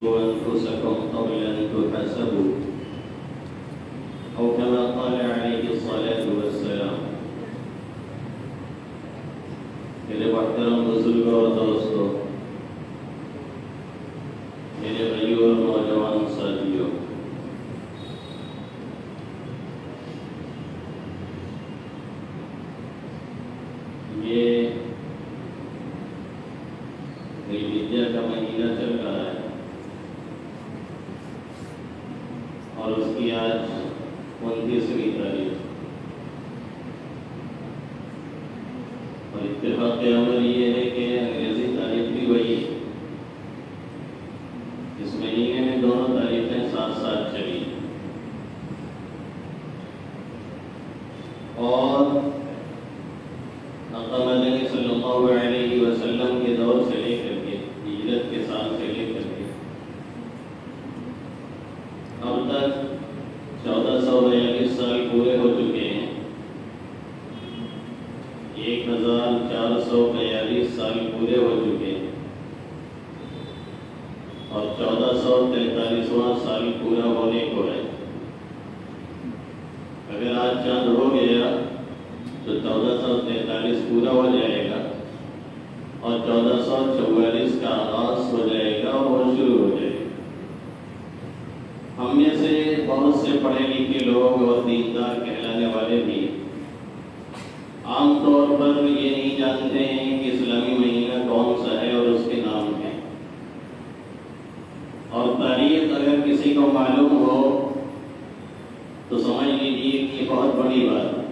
أنفسكم قبل أن تحاسبوا أو كما قال عليه الصلاة والسلام۔ میرے محترم بزرگوں اور دوستوں، میرے بھائیوں اور نوجوان ساتھیوں، یہ ذوالحجہ کا مہینہ چل رہا ہے اور اس کی آج 29ویں تاریخ، اور اتفاق عمل یہ ہے کہ انگریزی تاریخ بھی وہی ہے۔ اس مہینے میں دونوں تاریخیں ساتھ ساتھ چلی اور آقا مدنی صلی اللہ علیہ وسلم کے دور سے لے کر کے ہجرت کے سال سے لے کر کے اب تک 1442 سال پورے ہو چکے ہیں۔ 1442 سال پورے ہو چکے ہیں اور 1443واں سال پورا ہونے کو ہے۔ اگر آج چاند ہو گیا تو 1443 پورا ہو جائے گا اور 1444 کا آغاز ہو جائے گا اور وہ شروع ہو جائے گا۔ ہم میں سے بہت سے پڑھے لکھے لوگ اور دیندار کہلانے والے بھی عام طور پر یہ نہیں جانتے ہیں کہ اسلامی مہینہ کون سا ہے اور اس کے نام ہے، اور تاریخ اگر کسی کو معلوم ہو تو سمجھ لیجیے کہ یہ بہت بڑی بات ہے۔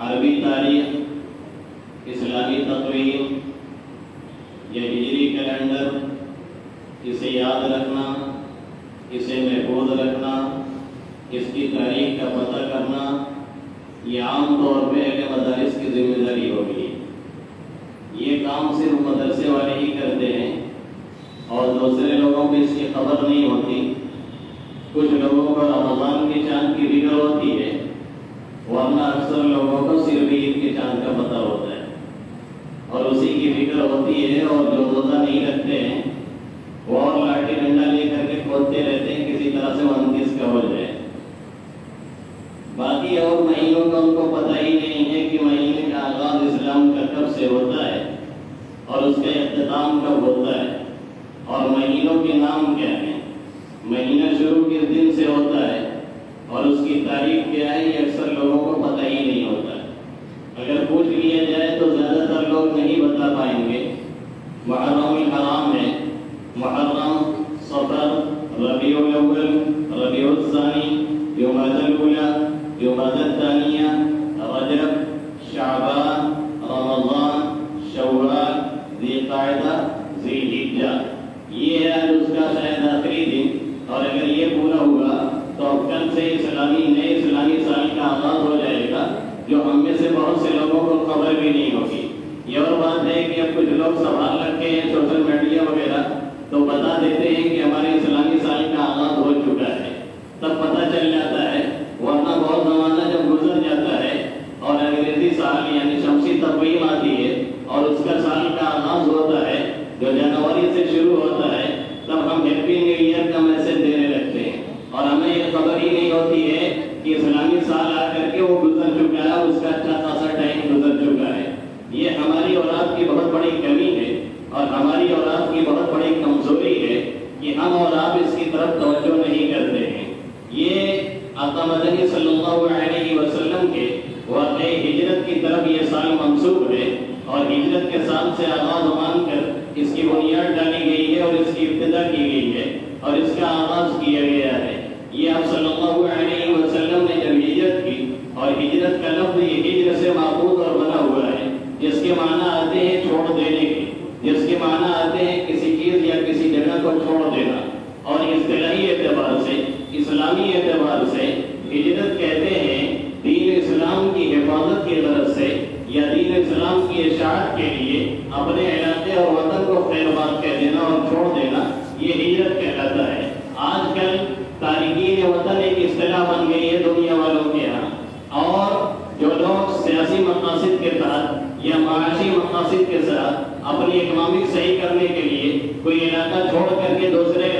عربی تاریخ، اسلامی تقویم یا ہجری کیلنڈر، اسے یاد رکھنا، اسے محفوظ رکھنا، اس کی تاریخ کا پتہ کرنا، یہ عام طور پہ اہل مدارس کی ذمہ داری ہوگی۔ یہ کام صرف مدرسے والے ہی کرتے ہیں اور دوسرے لوگوں کو اس کی خبر نہیں ہوتی۔ کچھ لوگوں کو رمضان کے چاند کی فکر ہوتی ہے، ورنہ اکثر لوگوں کو صرف عید کے چاند کا پتہ ہوتا ہے اور اسی کی فکر ہوتی ہے، اور جو روزہ نہیں رکھتے ہیں وہ اور لاٹھی ڈنڈا لے کر کے کھودتے رہتے ہیں کسی طرح سے 29 کا ہو جائے۔ باقی اور مہینوں کا ان کو پتہ ہی نہیں ہے کہ مہینے کا آغاز اسلام کا کب سے ہوتا ہے اور اس کا اختتام کب ہوتا ہے اور مہینوں کے نام کیا ہیں۔ مہینہ شروع کس دن سے ہوتا ہے اور اس کی تاریخ کیا ہے، یہ اکثر لوگوں کو پتہ ہی نہیں ہوتا ہے۔ اگر پوچھ لیا جائے تو زیادہ تر لوگ نہیں بتا پائیں گے۔ محرم الحرام ہے، محرم، صفر، ربیع الاول، ربیع الثانی، جمادی الاولی، جمادی الثانیہ، رجب، شعبان، رمضان، شوال، ذی القعدہ، ذی الحجہ، یہ ہے اس کا شاید آخری دن۔ اور اگر یہ پورا ہوا تو اب کل سے نئے اسلامی سال کا آغاز ہو جائے گا، جو ہم میں سے بہت سے لوگوں کو خبر بھی نہیں ہوگی۔ یہ اور بات ہے کہ اب کچھ لوگ سوال رکھتے ہیں سوشل میڈیا وغیرہ تو بتا دیتے ہیں کہ ہمارے اسلامی سال کا آغاز ہو چکا ہے، تب پتہ چل جاتا ہے، ورنہ بہت زمانہ جب گزر جاتا ہے اور انگریزی سال یعنی شمسی تقویم آتی ہے اور اس کا سال کا آغاز ہوتا ہے جو جنوری سے شروع ہوتا ہے، تب ہم ہیپی نیو ایئر کا میسج دینے لگتے ہیں اور ہمیں یہ خبر ہی نہیں ہوتی ہے کہ اسلامی سال آ کر کے وہ گزر چکا ہے، اس کا اچھا خاصا ٹائم گزر چکا ہے۔ یہ ہماری اور آپ کی بہت بڑی کمی ہے اور ہماری اور آپ کی بہت بڑی کمزوری ہے کہ ہم اور آپ اس کی طرف توجہ نہیں کرتے ہیں۔ یہ آقا مدنی صلی اللہ علیہ وسلم کے واقع ہجرت کی طرف یہ سال منسوب ہے اور ہجرت کے سال سے آغاز مان کر اس کی بنیاد ڈالی گئی ہے اور اس کی ابتدا کی گئی ہے اور اس کا آغاز کیا گیا ہے۔ یہ آپ صلی اللہ علیہ وسلم نے جب ہجرت کی، اور ہجرت کا لفظ یہ ہجر سے ماخوذ اور بنا ہوا ہے، جس کے معنی آتے ہیں چھوڑ دینے کے، جس کے معنی آتے ہیں کسی چیز یا کسی جگہ کو چھوڑ دینا۔ اور اصطلاحی اعتبار سے، اسلامی اعتبار سے ہجرت کہتے ہیں دین اسلام کی حفاظت کی غرض سے یا دین اسلام کی اشاعت کے لیے اپنے علاقے اور وطن کو خیر بات کہہ دینا اور چھوڑ دینا، یہ ہجرت کہلاتا ہے۔ آج کل تارکین وطن ایک اصطلاح بن گئی ہے دنیا والوں کے ہاں، اور جو لوگ سیاسی مقاصد کے تحت یا معاشی مقاصد کے ساتھ اپنی اکنامک صحیح کرنے کے لیے کوئی علاقہ چھوڑ کر کے دوسرے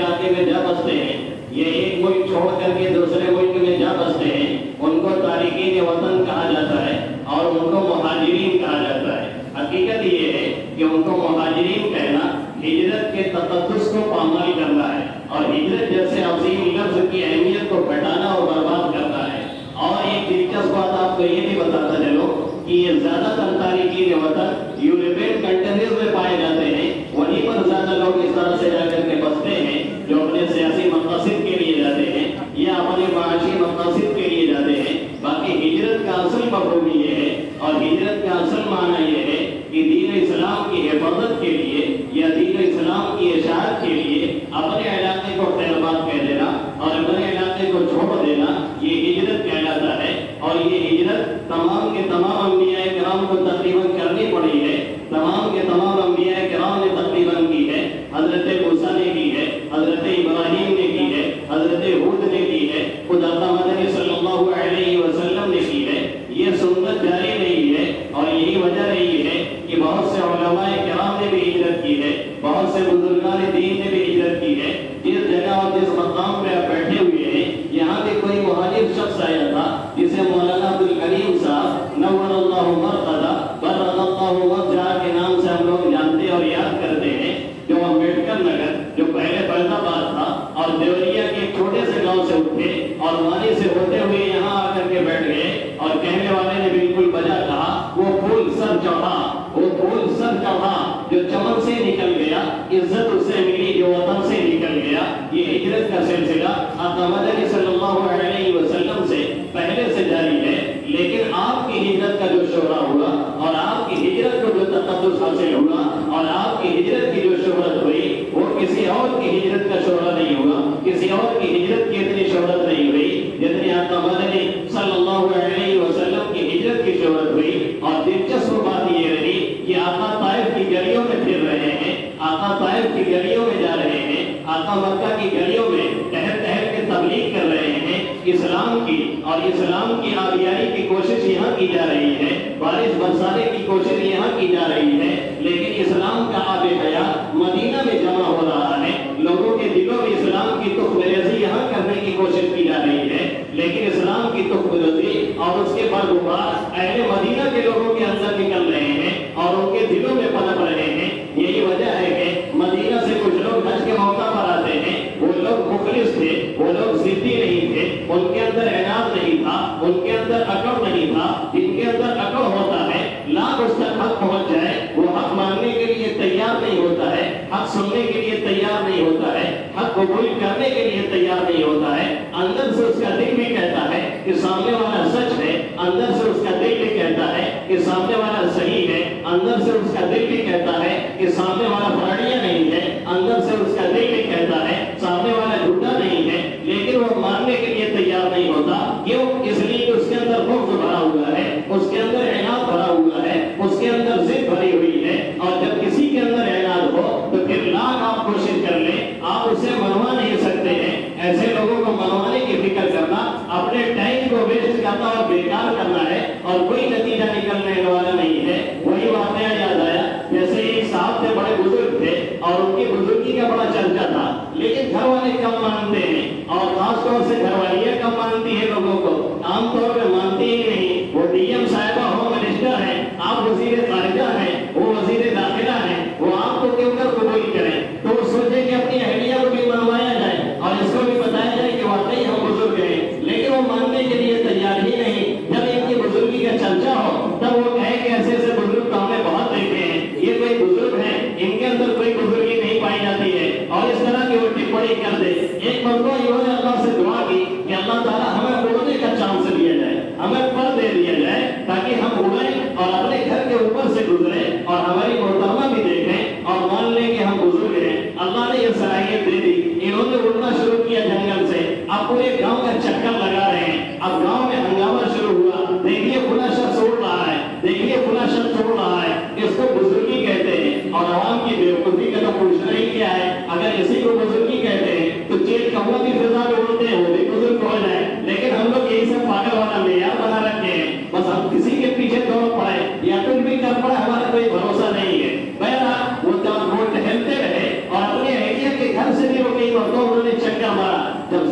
یہ ایک ملک چھوڑ کر کے دوسرے ملک میں جا بستے ہیں ان کو تارکین وطن کہا جاتا ہے اور ان کو مہاجرین کہا جاتا ہے۔ حقیقت یہ ہے کہ ان کو مہاجرین کہنا ہجرت کے تقدس کو پامال کرنا ہے اور ہجرت جیسے عظیم لفظ کی اہمیت کو گھٹانا اور برباد کرنا ہے۔ اور ایک دلچسپ بات آپ کو یہ بھی بتاتا چلو کہ یہ زیادہ تر تارکین وطن یورپین کنٹریز میں پائے جاتے ہیں، وہیں پر زیادہ لوگ اس طرح سے جا کر کے بستے ہیں جو اپنے سیاسی مقاصد کے لیے جاتے ہیں یا اپنے معاشی مقاصد کے لیے جاتے ہیں۔ باقی ہجرت کا اصل مفہوم یہ ہے اور ہجرت کا اصل معنی یہ ہے کہ دین اسلام کی حفاظت کے لیے یا دین اسلام کی اشاعت کے لیے اپنے علاقے کو خیرباد کہہ دینا اور اپنے علاقے کو چھوڑ دینا، یہ ہجرت کہلاتا ہے۔ اور یہ ہجرت تمام کے تمام انبیاء کرام کو تقریباً کرنی پڑی ہے، تمام کے تمام انبیاء کرام نے تقریباً کی ہے۔ حضرت موسیٰ نے کی ہے، حضرت ابراہیم نے کی ہے، حضرت ہود نے کی ہے، خود آقا مدنی صلی اللہ علیہ وسلم نے کی ہے۔ یہ سنت جاری رہی ہے اور یہی وجہ رہی ہے کہ بہت سے علماء کرام نے بھی ہجرت کی ہے، بہت سے بزرگان دین نے بھی ہجرت کی ہے۔ جس جگہ اور جس مقام پہ آپ بیٹھے ہوئے ہیں یہاں بھی کوئی مہاجر شخص آیا تھا جسے مولانا عبدالکریم صاحب نور اللہ مرقدہ برد اللہ مرجع کے نام سے ہم لوگ جانتے اور یاد کرتے ہیں، جو امبیڈکر نگر جو پہلے فیض آباد تھا اور دیوریا کے ایک چھوٹے سے گاؤں سے اٹھے اور وہاں سے ہوتے ہوئے یہاں آ کر کے بیٹھ گئے اور کہنے والے نے بالکل بجا کہا، وہ پھول سر چڑھا، وہ پھول سر چڑھا جو چمن سے نکل گیا، عزت اس سے ملی جو وطن سے نکل گیا۔ یہ ہجرت کا سلسلہ آقا مدنی صلی اللہ علیہ وسلم سے پہلے سے جاری ہے، لیکن آپ کی ہجرت کا جو شہرہ ہوا اور آپ کی ہجرت کو جو تقدس حاصل ہوا اور آپ کی ہجرت کی جو شہرت ہوئی وہ کسی اور کی ہجرت کا شہرہ نہیں ہوا، کسی اور کی ہجرت کی اتنی شہرت نہیں ہوئی جتنی آقا مدنی صلی اللہ علیہ وسلم کی ہجرت کی شہرت ہوئی۔ اور دلچسپ بات یہ رہی کہ آقا طائف کی گلیوں میں پھر رہے ہیں، آقا طائف کی گلیوں میں جا رہے ہیں، آقا مکہ کی گلیوں میں ٹہل ٹہل کے تبلیغ کر رہے ہیں اسلام کی، اور اسلام کی آبیاری کی کوشش یہاں کی جا رہی ہے، بارش برسانے کی کوشش یہاں کی جا رہی ہے، لیکن اسلام کا آب حیات مدینہ میں جمع ہو رہا ہے۔ لوگوں کے دلوں میں اسلام کی تخم ریزی یہاں کرنے کی کوشش کی جا رہی ہے، لیکن اسلام کی تخم ریزی اور اس کے برگزار اہل مدینہ کے لوگوں کے اندر نکل رہے ہیں اور ان کے دلوں میں پنپ رہے ہیں۔ یہی وجہ ہے کہ مدینہ سے کچھ لوگ حج کے موقع پر آتے ہیں، وہ لوگ مخلص تھے، وہ لوگ ضدی نہیں تھے، ان کے اندر عناد نہیں تھا، ان کے اندر اکڑ نہیں تھا۔ جن کے اندر اکڑ ہوتا ہے لاکھ اس تک حق پہنچ جائے وہ حق ماننے کے لیے تیار نہیں ہوتا ہے، حق سننے کے لیے تیار نہیں ہوتا ہے، حق قبول کرنے کے لیے تیار نہیں ہوتا ہے۔ اندر سے اس کا دل بھی کہتا ہے کہ سامنے والا سچ ہے، اندر سے اس کا دل بھی کہتا ہے کہ سامنے والا صحیح ہے، اندر سے اس کا دل بھی کہتا ہے کہ سامنے والا فراڈیا نہیں ہے، اندر سے اس کا دل بھی کہتا ہے سامنے والا جھوٹا نہیں ہے، لیکن وہ ماننے کے لیے تیار نہیں ہوتا۔ کیوں؟ اس لیے کہ اس کے اندر بغض بھرا ہوا ہے، اس کے اندر عناد بھرا ہوا ہے، اس کے اندر ضد بھری ہوئی ہے۔ اور جب کسی کے اندر عناد ہو تو پھر لاکھ آپ کوشش کر لیں آپ اسے منوا نہیں سکتے ہیں۔ ایسے لوگوں کو منوانے کی فکر کرنا اپنے ٹائم کو ویسٹ کرنا اور بیکار کرنا ہے اور کوئی نتیجہ نکلنے والا نہیں ہے۔ وہی واقعہ یاد آیا، جیسے ایک صاحب تھے، بڑے بزرگ تھے اور ان کی بزرگی کا بڑا چرچا تھا، لیکن گھر والے کم مانتے ہیں اور خاص طور سے گھر والیاں کم مانتی ہیں لوگوں کو، عام طور پہ مانتی ہی نہیں۔ وہ ڈی ایم صاحبہ ہوم منسٹر ہیں، آپ وزیر خارجہ ہیں، وہ وزیر داخلہ ہیں، وہ آپ کو کیوں کر قبول کریں؟ تو وہ سوچے کہ اپنی اہلیہ کو بھی منوایا جائے اور اس کو بھی بتایا جائے کہ واقعی ہم بزرگ ہیں، لیکن وہ ماننے کے لیے تیار ہی نہیں۔ جب ان کی بزرگی کا چرچا ہو تب وہ کہے کہ ایسے ایسے بزرگ تو ہم نے بہت دیکھے ہیں، یہ کوئی بزرگ ہیں، ان کے اندر کوئی بزرگی نہیں پائی جاتی ہے، اور اس طرح کی الٹی پڑی کر دے۔ ایک مرتبہ انہوں نے اللہ سے دعا کی کہ اللہ تعالیٰ ہمیں اڑنے کا چانس دیا جائے، ہمیں پر دے دیا جائے تاکہ ہم اڑیں اور اپنے گھر کے اوپر سے گزریں اور ہماری محترمہ بھی دیکھیں اور مان لیں کہ ہم بزرگ ہیں۔ اللہ نے یہ صلاحیت دے دی، انہوں نے اڑنا شروع کیا جنگل سے، اب پورے گاؤں کا چکر لگا رہے ہیں۔ اب گاؤں میں ہنگامہ شروع ہوا، دیکھیے فلاں شخص اڑ رہا ہے، دیکھیے فلاں شخص اڑ رہا ہے، اس کو بزرگی کہتے ہیں۔ اور عوام کی بیوقوفی کا تو پوچھنا ہی کیا ہے، اگر اسی کو بزرگی کہتے ہیں تو چیل کوا بھی فضا میں اڑتے ہیں، وہ بھی بزرگ ہو جائے، لیکن ہم لوگ یہی سب پاگل والا معیار بنا رکھے ہیں، بس ہم کسی کے پیچھے دوڑ پڑے یا کچھ بھی کر پڑے، ہمارا کوئی بھروسہ نہیں ہے۔ بہرحال وہ ٹہلتے رہے اور اپنے اہلیہ کے گھر سے بھی وہ کئی مرتبہ انہوں نے چکر مارا، جب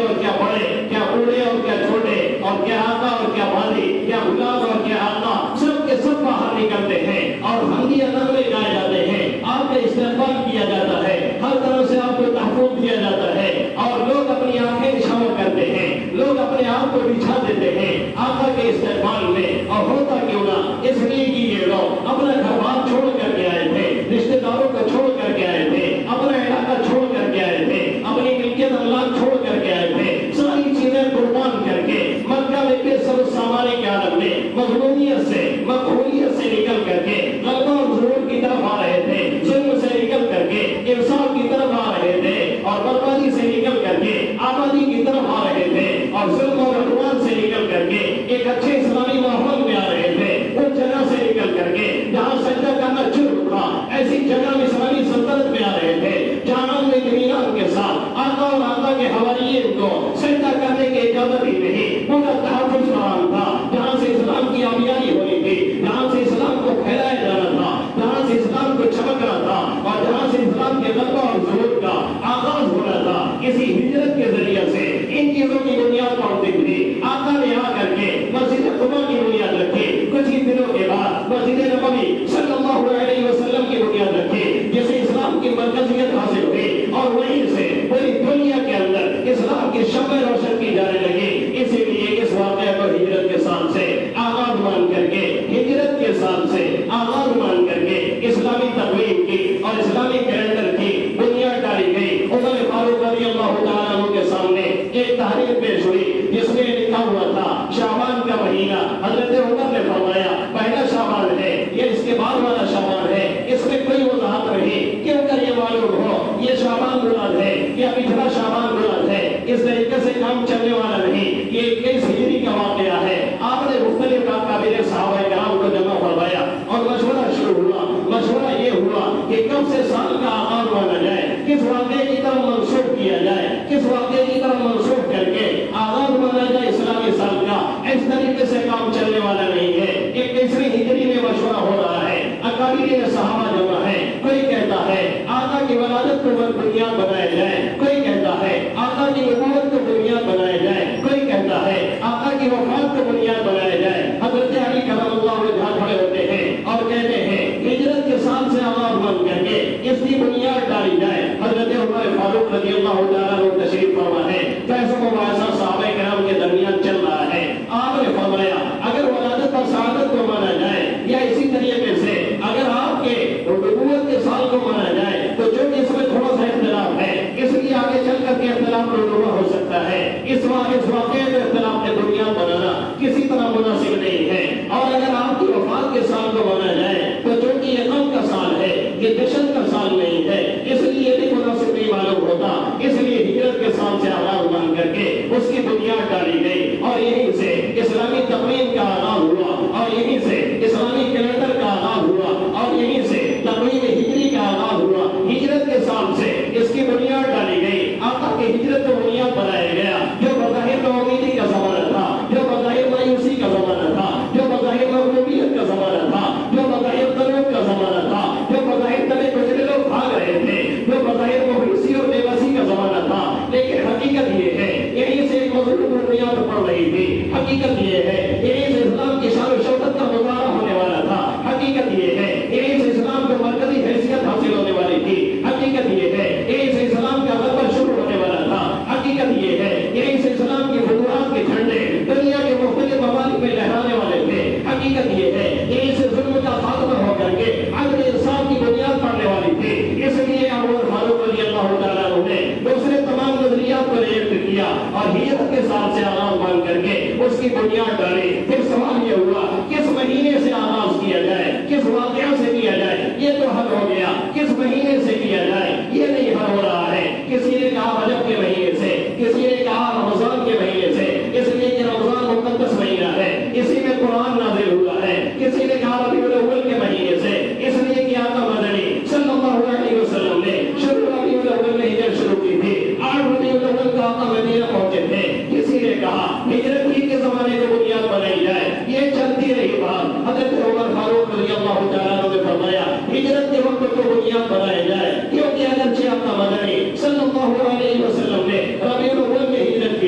اور کیا بڑے، کیا بوڑھے اور کیا چھوٹے، اور کیا آقا اور کیا بھالی، کیا غلام اور کیا آقا، سب کے سب باہر نکلتے ہیں اور حمدیہ نغمے گائے جاتے ہیں، آپ کا استقبال کیا جاتا ہے، ہر طرف سے آپ کو تحفظ دیا جاتا ہے، اور لوگ اپنی آنکھیں نشانہ کرتے ہیں، لوگ اپنے آپ کو بچھا دیتے ہیں آقا کے استقبال میں۔ اور ہوتا کیوں نہ، اس لیے کہ یہ لوگ اپنا گھر بار چھوڑ کر کے آئے تھے، رشتے داروں کو چھوڑ کر کے آئے تھے، اپنا علاقہ چھوڑ کر کے آئے تھے، اپنی ملکیت املاک چھوڑ کر کے آئے تھے، ساری چیزیں قربان کر کے مکہ میں بے سر و سامانے کے عالم میں مظلومیت سے، مقہولیت سے نکل کر کے غلبہ اور ضرور کی طرف آ رہے تھے، ظلم سے نکل کر کے انصاف کی طرف آ رہے تھے، اور بربادی سے نکل کر کے آبادی کی طرف آ رہے تھے، اور ظلم اور عدوان سے نکل کر کے ایک اچھے اسلامی ماحول میں آ رہے تھے، اس جگہ سے نکل کر کے جہاں سجدہ کرنا شروع تھا، ایسی جگہ میں اسلامی سلطنت میں آ رہے تھے جہاں میں اطمینان کے ساتھ آقا اور آقا کے حواریین کو سجدہ کرنے کی اجازت ہی نہیں، پورا تحفظ فراہم تھا، جہاں سے اسلام کی آبیاری ہونی تھی، جہاں سے اسلام کو پھیلایا جانا تھا، جہاں سے اسلام کو چمکنا تھا، اور جہاں سے اسلام کے غلبہ اور ظہور کا آغاز ہونا تھا۔ اسی ہجرت کے ذریعے سے ان چیزوں کی بنیاد پڑتی تھی۔ آقا نے آ کر کے مسجد قباء کی بنیاد رکھی، کچھ ہی دنوں کے بعد مسجد نبوی صلی اللہ علیہ وسلم کی بنیاد رکھی، جسے اسلام کی مرکزیت حاصل ہوئی، اور وہیں سے پوری دنیا کے اندر اسلام کی شمع روشن کی جانے لگی۔ اسی لیے اس واقعہ کو ہجرت کے سال سے آغاز مان کر کے، ہجرت کے سال سے آغاز مان کر کے اسلامی تقویم کی اور اسلامی کیلنڈر کی بنیاد ڈالی گئی۔ عمر فاروق رضی اللہ تعالیٰ عنہ کے سامنے ایک تحریر پیش ہوئی جس میں لکھا ہوا تھا شعبان کا مہینہ۔ حضرت عمر نے فرمایا پہلا شعبان ہے، یہ اس کے بعد والا شعبان ہے، اس میں کوئی وضاحت نہیں، کیوں کر یہ معلوم ہو یہ شعبان مراد ہے یا پچھلا شعبان مراد ہے، اس طریقے سے کام چلنے والا نہیں، یہ 21 ہجری کا واقعہ ہے۔ آپ نے مختلف اکابر صحابہ کرام کو جمع فرمایا اور مشورہ شروع ہوا۔ مشورہ یہ ہوا کہ کب سے سال کا آغاز مانا جائے، کس واقعے کی طرف منسوخ کیا جائے، کس واقعے کی طرف منسوخ کر کے آغاز مانا جائے اسلامی سال کا۔ اس طریقے سے کام چلنے والا نہیں ہے۔ 21ویں ہجری میں مشورہ ہو رہا ہے، اکابرین صحابہ جمع ہے، کوئی کہتا ہے آقا کی ولادت کو بنیاد بنایا جائے، کوئی کہتا ہے آقا کی نبوت کو بنیاد بنایا جائے، کوئی کہتا ہے آقا کی وفات کو بنیاد بنایا جائے۔ حضرت علی کرم اللہ وجہہ کھڑے ہوتے ہیں اور کہتے ہیں ہجرت کے سال سے آغاز مان کر کے اس کی بنیاد ڈالی جائے۔ حضرت عمر فاروق رضی اللہ تعالیٰ عنہ تشریف فرما ہے، بحث و مباحثہ صحابہ کرام کے درمیان چل رہا ہے۔ آپ نے فرمایا اگر ولادت اور شہادت کو مانا جائے یا اسی طریقے سے اگر آپ کے نبوت کے سال کو مانا جائے تو جو اس میں تھوڑا سا اختلاف ہے، اس لیے آگے چل کر کے اختلاف رونما ہو سکتا ہے۔ اس واقعے میں اختلاف کے بنیاد بنانا کسی طرح مناسب نہیں ہے۔ اور اگر آپ کی وفات کے سال کو مانا جائے تو جو کہ یہ غم کا سال ہے، یہ جشن کا سال نہیں ہے، اس لیے بھی مناسب نہیں معلوم ہوتا۔ اس لیے ہجرت کے سال سے آغاز مان کر کے اس کی بنیاد ڈالی گئی، اور یہیں سے اسلامی تقویم کا آغاز ہوا، اور یہیں سے اسلامی کیلنڈر کا آغاز ہوا، اور یہیں سے تقویم ہجری کا آغاز ہوا۔ ہجرت کے سال سے اس کی بنیاد ڈالی گئی، آقا کی ہجرت کو بنیاد بنایا گیا، جو بظاہر ناامیدی کا زمانہ تھا، جو بظاہر مایوسی کا زمانہ تھا، جو بظاہر مغلوبیت کا زمانہ تھا، جو بظاہر تنوع کا زمانہ تھا، جو بظاہر تلے کچلے لوگ بھاگ رہے تھے، جو بظاہر مبلسی اور بے بسی کا زمانہ تھا، لیکن حقیقت یہ ہے یہیں سے ایک مظلوم بنیاد پڑ رہی تھی۔ حقیقت یہ ہے یہیں سے اسلام کی شان و شوکت کا مظاہرہ ہونے والا تھا۔ حقیقت یہ ہے یہیں سے اسلام کو مرکزی حیثیت حاصل ہونے والی تھی۔ حقیقت یہ ہے یہیں سے اسلام کا غلبہ شروع ہونے والا تھا۔ حقیقت یہ ہے یہیں سے اسلام کی فتوحات کے جھنڈے دنیا کے مختلف ممالک میں لہرانے والے تھے۔ حقیقت یہ ہے یہیں سے ظلم کا خاتمہ ہو کر کے عدل انصاف کی بنیاد پڑنے والی تھی۔ اس لیے عمر فاروق رضی اللہ تعالیٰ عنہ نے دوسرے تمام نظریات کو ریجیکٹ کیا اور ہجرت کے سال سے آغاز مان کر کے اس کی بنیاد ڈالی۔ پھر سوال یہ ہوا کس مہینے سے آغاز کیا جائے، کس واقعہ سے کیا جائے، یہ تو حل ہو گیا، کس مہینے سے کیا جائے یہ نہیں حل ہو رہا ہے۔ کسی نے کہا رجب کے مہینے سے، کسی نے کہا رمضان کے مہینے سے، اس لیے کہ رمضان مقدس مہینہ ہے، اسی میں قرآن نازل ہوا ہے۔ کسی نے کہا ربیع الاول کے مہینے سے، اس لیے کہ آقا مدنی صلی اللہ علیہ وسلم نے شروع ربیع الاول میں ہجرت شروع کی تھی، 8 ربیع الاول کا آقا مدینہ پہنچے تھے۔ کسی نے کہا ہجرت ہی کے زمانے کو بنیاد بنائی جائے، یہ چلتی رہی بات۔ حضرت عمر فاروق رضی اللہ تعالیٰ عنہ نے فرمایا ہجرت کے وقت کو بنیاد بنایا جائے، کیونکہ اگرچہ آقا مدنی صلی اللہ علیہ وسلم نے ربیع الاول میں ہجرت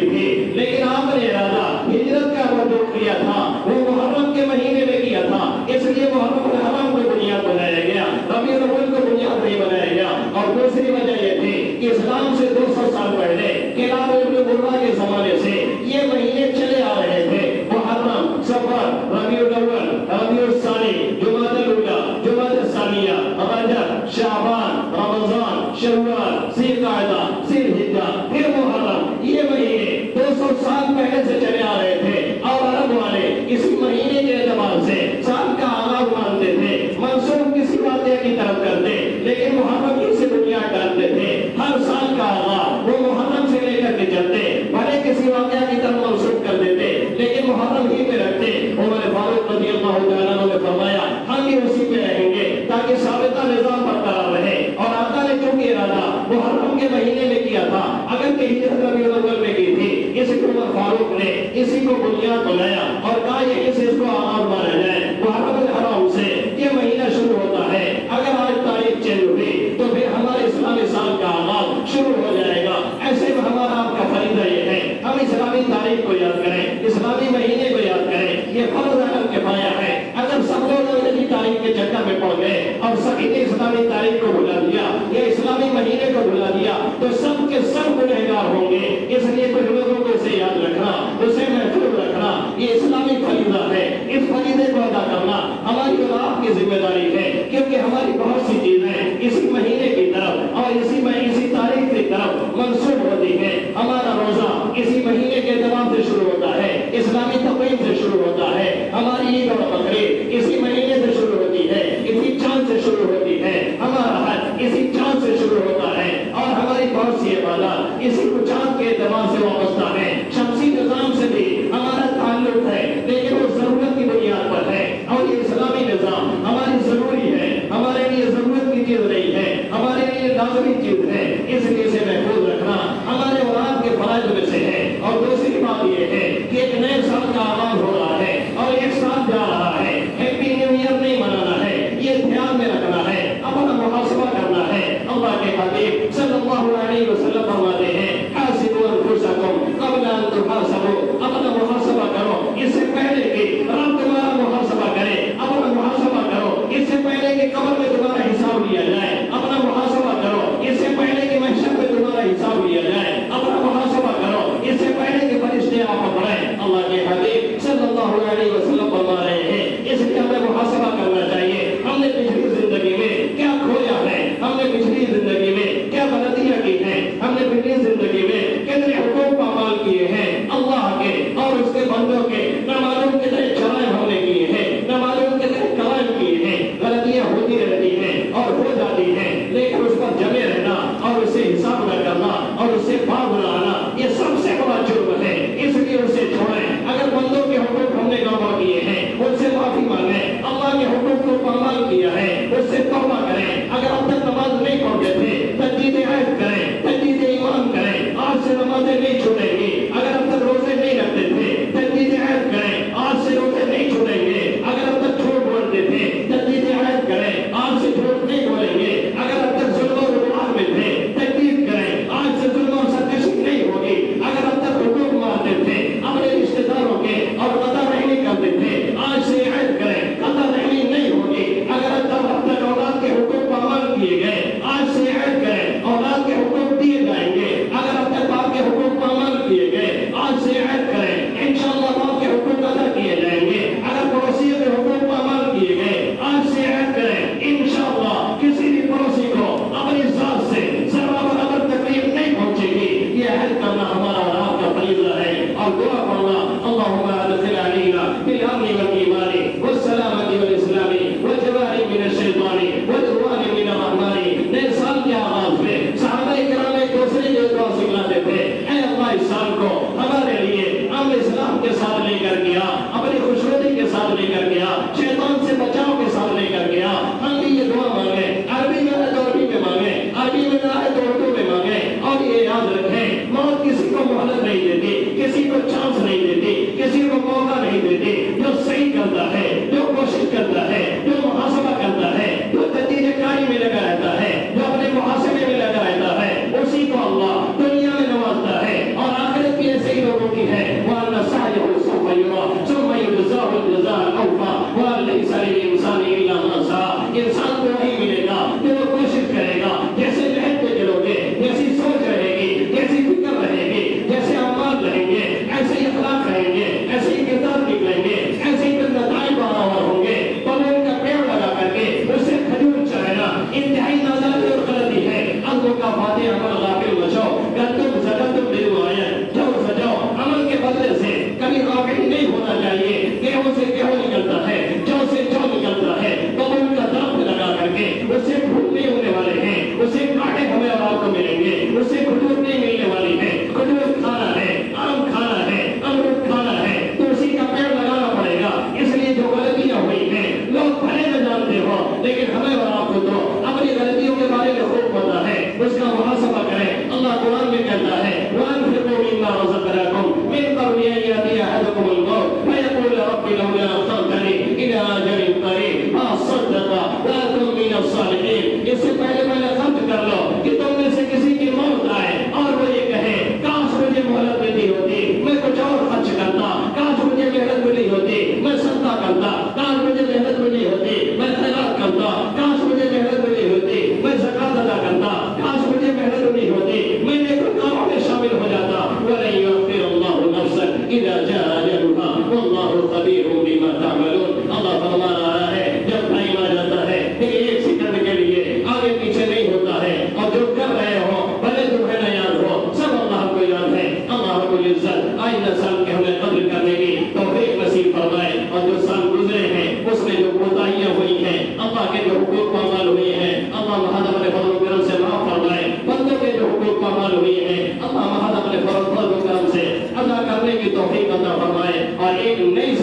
اسی کو بنیاد بنایا اور کہا یہ اس کو آغاز مانا جائے محرم الحرام سے یہ مہینہ شروع ہوتا ہے. اگر آج تاریخ چینج ہوئی تو پھر ہمارے اسلامی سال کا آغاز شروع ہو جائے گا. ایسے میں ہمارا آپ کا فریضہ یہ ہے ہم اسلامی تاریخ کو یاد کریں, اسلامی مہینے کو یاد کریں. یہ فرض عمل کفایہ ہے. اگر سب لوگ انگریزی تاریخ کے چکر میں پڑ گئے اور سبھی نے اسلامی تاریخ کو بھلا دیا یا اسلامی مہینے کو بھلا دیا تو سب کے سب گنہگار ہوں گے. اس لیے کچھ لوگوں کو اسے یاد رکھنا, اسے محفوظ رکھنا یہ اسلامی فریضہ ہے. اس فریضے کو ادا کرنا ہماری اور آپ کی ذمہ داری ہے, کیونکہ ہماری بہت سی چیزیں اسی مہینے کی طرف اور اسی تاریخ کی طرف منسوب ہوتی ہے. ہمارا روزہ اسی مہینے کے اعتبار سے شروع ہوتا ہے, اسلامی تقویم سے شروع ہوتا ہے. ہماری عید اور بقرعید اسی مہینے سے شروع ہوتی ہے, اسی چاند سے شروع ہوتی ہے. ہمارا حج اسی چاند سے شروع ہوتا ہے اور ہماری بہت سی عبادات اسی چاند کے اعتبار سے وابستہ ہے. شمسی نظام سے بھی ہمارا تعلق ہے لیکن وہ ضرورت کی بنیاد پر ہے اور یہ اسلامی نظام ہماری ضروری ہے, ہمارے لیے ضرورت کی چیز نہیں ہے, ہمارے لیے لازمی چیز ہے. اس لیے اسے محفوظ رکھنا ہمارے اور آپ کے فرائض میں سے ہے. اور دوسری بات یہ ہے کہ ایک نئے سال کا آغاز ہو رہا ہے اور ایک سال جا رہا ہے. ہیپی نیو ایئر نہیں منانا ہے, یہ دھیان میں رکھنا ہے, اپنا محاسبہ کرنا ہے. اللہ کے حبیب صلی اللہ علیہ وسلم فرماتے ہیں حاسبوا انفسکم قبل ان تحاسبوا, اپنا محاسبہ کرو اس سے پہلے کہ رب تمہارا محاسبہ کرے. اپنا محاسبہ کرو اس سے پہلے کہ قبر میں تمہارا حساب لیا جائے. اپنا محاسبہ کرو اس سے پہلے کہ محشر میں تمہارا حساب لیا جائے. اپنا محاسبہ کرو اس سے پہلے کہ فرشتے آپ پکڑیں. اللہ کے حبیب صلی اللہ علیہ وسلم فرما رہے ہیں اس لیے ہمیں محاسبہ کرنا چاہیے. ہم نے پچھلی زندگی میں کیا کھویا ہے, ہم نے پچھلی زندگی میں کیا غلطیاں کی ہیں, ہم نے پچھلی زندگی میں کتنے حقوق پامال کیے ہیں اللہ کے اور اس کے بندوں کے. نہ معلوم کتنے جرائم ہم نے کیے ہیں, نہ معلوم کتنے کرائم کیے ہیں. غلطیاں ہوتی رہتی ہیں اور ہو جاتی ہیں لیکن اس پر جمے رہنا اور اس سے حساب نہ کرنا اور اس سے باز نہ آنا یہ سب سے بڑا جرم ہے. اس لیے اسے چھوڑیں. اگر بندوں کے حقوق ہم نے گنوا کیے ہیں ان سے معافی مانگیں. اللہ کے حقوق کو پامال کیا ہے اس سے توبہ کریں. اگر اب تک نماز نہیں پڑھتے تھے تجدید عہد کریں, تجدید ایمان کریں. آج سے نمازیں نہیں چھوٹیں گی. اگر اب تک روزے نہیں رکھتے تھے تجدید عہد کریں, آج سے روزے نہیں چھوٹیں گے. اگر اب تک جھوٹ بولتے تھے تجدید عہد کریں, آج سے جھوٹ نہیں بولیں گے. اگر اب تک ظلم و عدوان میں تھے تجدید کریں, آج سے ظلم اور سرکشی نہیں ہوگی. اگر اب تک حقوق مارتے تھے اپنے رشتے داروں کے اور قطع رحمی کرتے تھے, آج سے عہد کریں قطع رحمی نہیں ہوگی. اگر اب تک اولاد کے حقوق پامال کیے گئے, آج سے عہد کریں اولاد کے حقوق دیے جائیں گے. اگر اب تک باپ کے حقوق پامال کیے گئے, آج سے عہد کریں انشاءاللہ باپ کے حقوق ادا کیے جائیں گے. اگر پڑوسیوں کے حقوق پامال کیے گئے, آج سے عہد کریں انشاءاللہ کسی بھی پڑوسی کو اپنی ذات سے ذرہ برابر تکلیف نہیں پہنچے گی. یہ عہد کرنا ہمارا اور آپ کا فریضہ ہے. اور دعا پڑھنا اللہم ادخل علینا بالامن والایمان والسلامۃ والاسلام والجوار من الشیطان والرضوان من الرحمن. نئے سال کے آغاز میں صحابہ کرام ایک دوسرے کے دعا سکھلاتے تھے, اے اللہ اس سال کو ہمارے لیے امن اسلام کے ساتھ لے کر گیا, اپنی خوشنودی کے ساتھ لے کر گیا, شیطان سے بچاؤ کے ساتھ لے کر گیا. ہم بھی یہ دعا مانگیں, عربی میں نہ تو عربی میں مانگیں, عربی میں نہ تو اردو میں مانگیں. اور یہ یاد رکھیں موت کسی کو مہلت نہیں دیتی, کسی کو چانس نہیں دیتی, کسی کو موقع نہیں دیتی. جو صحیح کرتا ہے, جو کوشش کرتا ہے, جو محاسبہ کرتا ہے, جو تجدید کاری میں لگا رہتا ہے, جو اپنے محاسبے میں لگا رہتا ہے, اسی کو اللہ دنیا میں نوازتا ہے. اور آخرت بھی ایسے ہی لوگوں کی ہے. وَأَنَّ سَعْيَهُ سَوْفَ يُرَىٰ ثُمَّ يُجْزَاهُ الْجَزَاءَ الْأَوْفَىٰ وَأَنْ لَيْسَ لِلْإِنسَانِ إِلَّا مَا سَعَىٰ. انسان کو وہی ملے گا جو وہ کوشش کرے گا. جیسے محنت چلو گے, جیسی سوچ رہے گی, جیسی فکر رہے گی, جیسے اعمال رہیں گے, ایسے اخلاق رہیں گے, ایک نئی